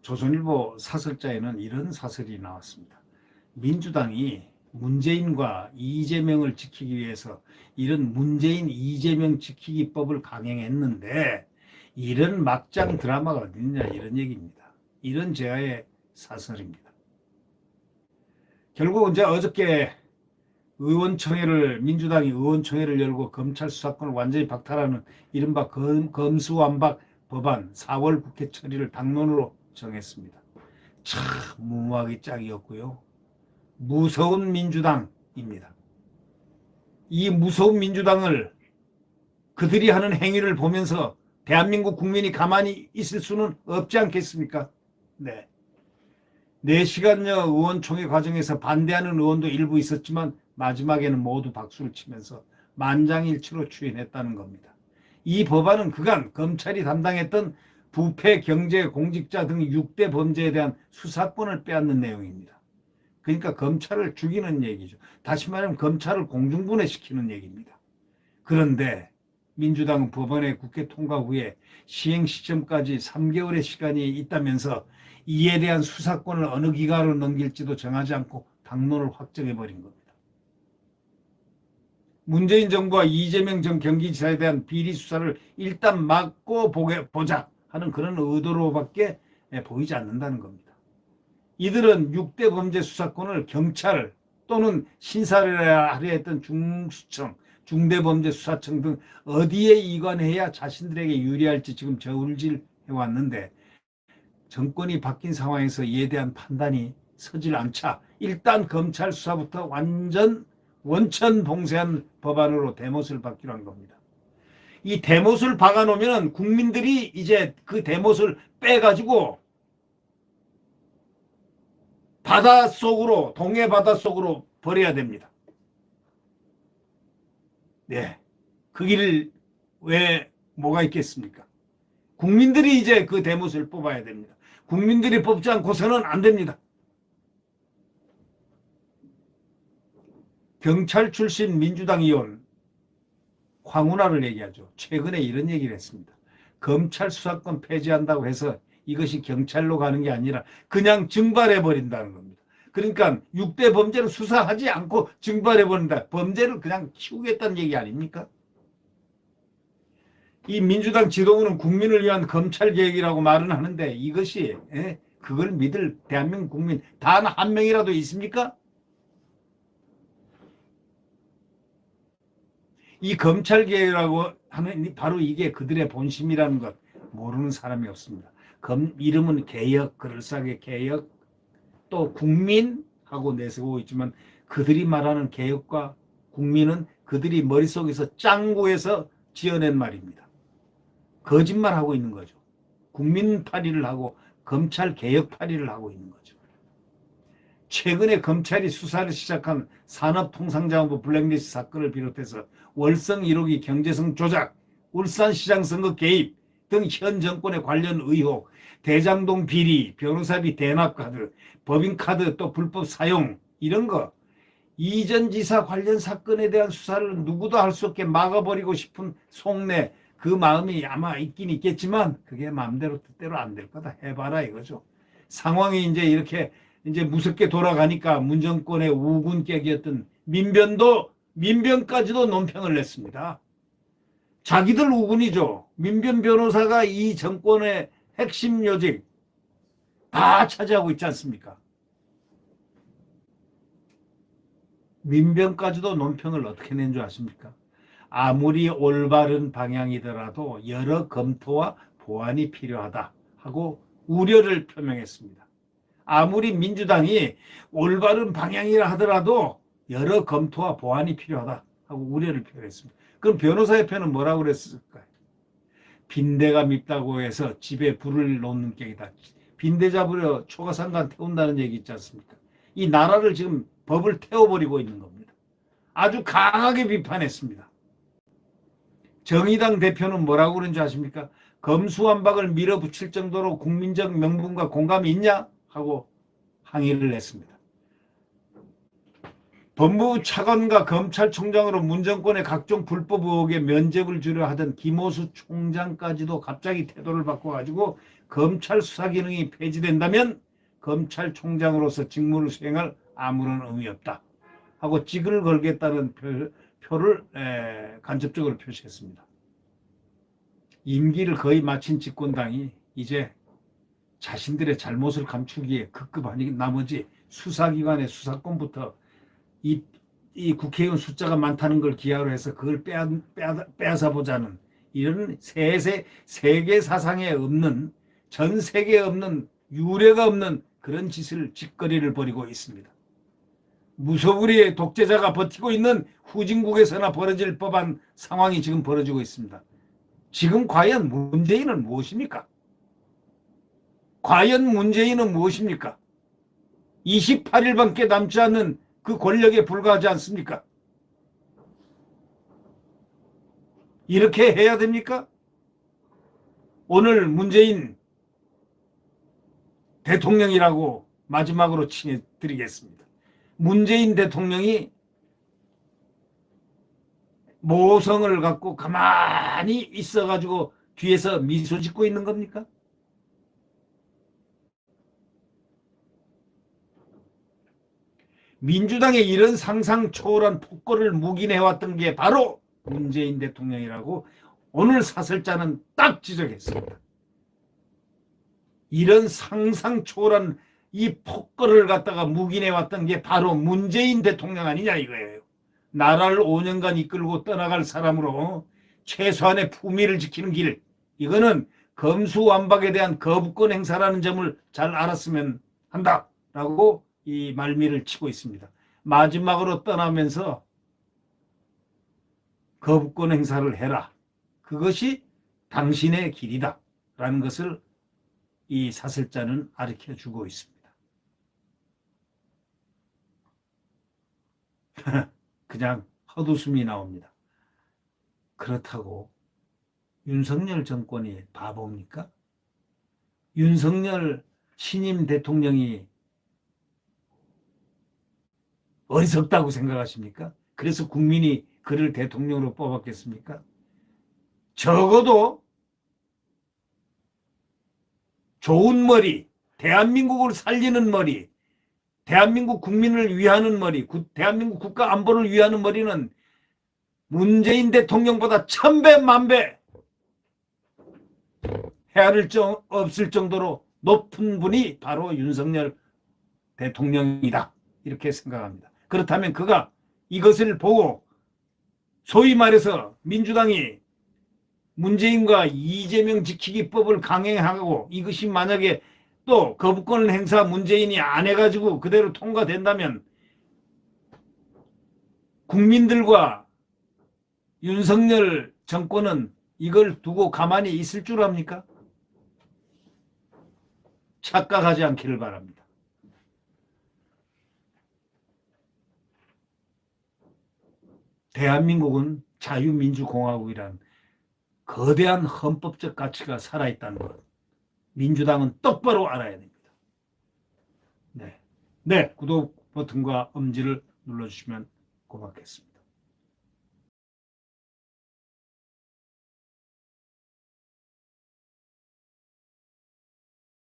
조선일보 사설자에는 이런 사설이 나왔습니다. 민주당이 문재인과 이재명을 지키기 위해서 이런 문재인 이재명 지키기법을 강행했는데 이런 막장 드라마가 어딨냐 이런 얘기입니다. 이런 제아의 사설입니다. 결국 이제 어저께 민주당이 의원총회를 열고 검찰 수사권을 완전히 박탈하는 이른바 검수완박 법안 4월 국회 처리를 당론으로 정했습니다. 참 무모하기 짝이었고요. 무서운 민주당입니다. 이 무서운 민주당을 그들이 하는 행위를 보면서 대한민국 국민이 가만히 있을 수는 없지 않겠습니까? 네. 4시간여 의원총회 과정에서 반대하는 의원도 일부 있었지만 마지막에는 모두 박수를 치면서 만장일치로 추인했다는 겁니다. 이 법안은 그간 검찰이 담당했던 부패, 경제, 공직자 등 6대 범죄에 대한 수사권을 빼앗는 내용입니다. 그러니까 검찰을 죽이는 얘기죠. 다시 말하면 검찰을 공중분해시키는 얘기입니다. 그런데 민주당은 법원의 국회 통과 후에 시행 시점까지 3개월의 시간이 있다면서 이에 대한 수사권을 어느 기관으로 넘길지도 정하지 않고 당론을 확정해버린 겁니다. 문재인 정부와 이재명 전 경기지사에 대한 비리 수사를 일단 막고 보자 하는 그런 의도로밖에 보이지 않는다는 겁니다. 이들은 6대 범죄 수사권을 경찰 또는 신사를 하려 했던 중수청, 중대범죄수사청 등 어디에 이관해야 자신들에게 유리할지 지금 저울질해왔는데 정권이 바뀐 상황에서 이에 대한 판단이 서질 않자 일단 검찰 수사부터 원천 봉쇄한 법안으로 대못을 박기로 한 겁니다. 이 대못을 박아놓으면 국민들이 이제 그 대못을 빼가지고 바닷속으로, 동해 바닷속으로 버려야 됩니다. 네. 그 길 왜 뭐가 있겠습니까? 국민들이 이제 그 대못을 뽑아야 됩니다. 국민들이 뽑지 않고서는 안 됩니다. 경찰 출신 민주당 의원 황운하를 얘기하죠. 최근에 이런 얘기를 했습니다. 검찰 수사권 폐지한다고 해서 이것이 경찰로 가는 게 아니라 그냥 증발해버린다는 겁니다. 그러니까 6대 범죄를 수사하지 않고 증발해버린다. 범죄를 그냥 키우겠다는 얘기 아닙니까? 이 민주당 지도부는 국민을 위한 검찰개혁이라고 말은 하는데 이것이 그걸 믿을 대한민국 국민 단 한 명이라도 있습니까? 이 검찰개혁이라고 하는 바로 이게 그들의 본심이라는 것 모르는 사람이 없습니다. 이름은 개혁, 그럴싸하게 개혁, 또 국민하고 내세우고 있지만 그들이 말하는 개혁과 국민은 그들이 머릿속에서 짱구해서 지어낸 말입니다. 거짓말하고 있는 거죠. 국민파리를 하고 검찰개혁파리를 하고 있는 거죠. 최근에 검찰이 수사를 시작한 산업통상자원부 블랙리스트 사건을 비롯해서 월성 1호기 경제성 조작, 울산시장 선거 개입 등 현 정권의 관련 의혹, 대장동 비리, 변호사비 대납카드, 법인카드 또 불법 사용 이런 거 이전 지사 관련 사건에 대한 수사를 누구도 할 수 없게 막아버리고 싶은 속내 그 마음이 아마 있긴 있겠지만 그게 마음대로 뜻대로 안 될 거다. 해봐라 이거죠. 상황이 이제 이렇게 이제 무섭게 돌아가니까 문정권의 우군객이었던 민변까지도 논평을 냈습니다. 자기들 우군이죠. 민변 변호사가 이 정권의 핵심 요직 다 차지하고 있지 않습니까? 민변까지도 논평을 어떻게 낸 줄 아십니까? 아무리 올바른 방향이더라도 여러 검토와 보완이 필요하다 하고 우려를 표명했습니다. 아무리 민주당이 올바른 방향이라 하더라도 여러 검토와 보완이 필요하다 하고 우려를 표현했습니다. 그럼 변호사협회는 뭐라고 그랬을까요? 빈대가 밉다고 해서 집에 불을 놓는 격이다. 빈대 잡으려 초가상간 태운다는 얘기 있지 않습니까? 이 나라를 지금 법을 태워버리고 있는 겁니다. 아주 강하게 비판했습니다. 정의당 대표는 뭐라고 그런지 아십니까? 검수완박을 밀어붙일 정도로 국민적 명분과 공감이 있냐? 하고 항의를 했습니다. 법무부 차관과 검찰총장으로 문정권의 각종 불법 의혹에 면죄부를 주려 하던 김호수 총장까지도 갑자기 태도를 바꿔가지고 검찰 수사 기능이 폐지된다면 검찰총장으로서 직무를 수행할 아무런 의미 없다 하고 찍을 걸겠다는 표를 간접적으로 표시했습니다. 임기를 거의 마친 집권당이 이제 자신들의 잘못을 감추기에 급급하니 나머지 수사기관의 수사권부터 이 국회의원 숫자가 많다는 걸 기하로 해서 그걸 빼앗아보자는 이런 세계 사상에 없는, 전 세계에 없는, 유례가 없는 그런 짓거리를 벌이고 있습니다. 무소불위의 독재자가 버티고 있는 후진국에서나 벌어질 법한 상황이 지금 벌어지고 있습니다. 지금 과연 문재인은 무엇입니까? 과연 문재인은 무엇입니까? 28일밖에 남지 않는 그 권력에 불과하지 않습니까? 이렇게 해야 됩니까? 오늘 문재인 대통령이라고 마지막으로 칭해드리겠습니다. 문재인 대통령이 모성을 갖고 가만히 있어가지고 뒤에서 미소 짓고 있는 겁니까? 민주당의 이런 상상 초월한 폭거를 묵인해왔던 게 바로 문재인 대통령이라고 오늘 사설자는 딱 지적했습니다. 이런 상상 초월한 이 폭거를 갖다가 묵인해왔던 게 바로 문재인 대통령 아니냐 이거예요. 나라를 5년간 이끌고 떠나갈 사람으로 최소한의 품위를 지키는 길, 이거는 검수완박에 대한 거부권 행사라는 점을 잘 알았으면 한다라고 이 말미를 치고 있습니다. 마지막으로 떠나면서 거부권 행사를 해라. 그것이 당신의 길이다. 라는 것을 이 사설자는 가르쳐주고 있습니다. 그냥 헛웃음이 나옵니다. 그렇다고 윤석열 정권이 바보입니까? 윤석열 신임 대통령이 어리석다고 생각하십니까? 그래서 국민이 그를 대통령으로 뽑았겠습니까? 적어도 좋은 머리, 대한민국을 살리는 머리, 대한민국 국민을 위하는 머리, 대한민국 국가 안보를 위하는 머리는 문재인 대통령보다 1000배, 만배 헤아릴 없을 정도로 높은 분이 바로 윤석열 대통령이다. 이렇게 생각합니다. 그렇다면 그가 이것을 보고 소위 말해서 민주당이 문재인과 이재명 지키기법을 강행하고 이것이 만약에 또 거부권 행사 문재인이 안 해가지고 그대로 통과된다면 국민들과 윤석열 정권은 이걸 두고 가만히 있을 줄 압니까? 착각하지 않기를 바랍니다. 대한민국은 자유민주공화국이란 거대한 헌법적 가치가 살아있다는 것. 민주당은 똑바로 알아야 됩니다. 네, 구독 버튼과 엄지를 눌러주시면 고맙겠습니다.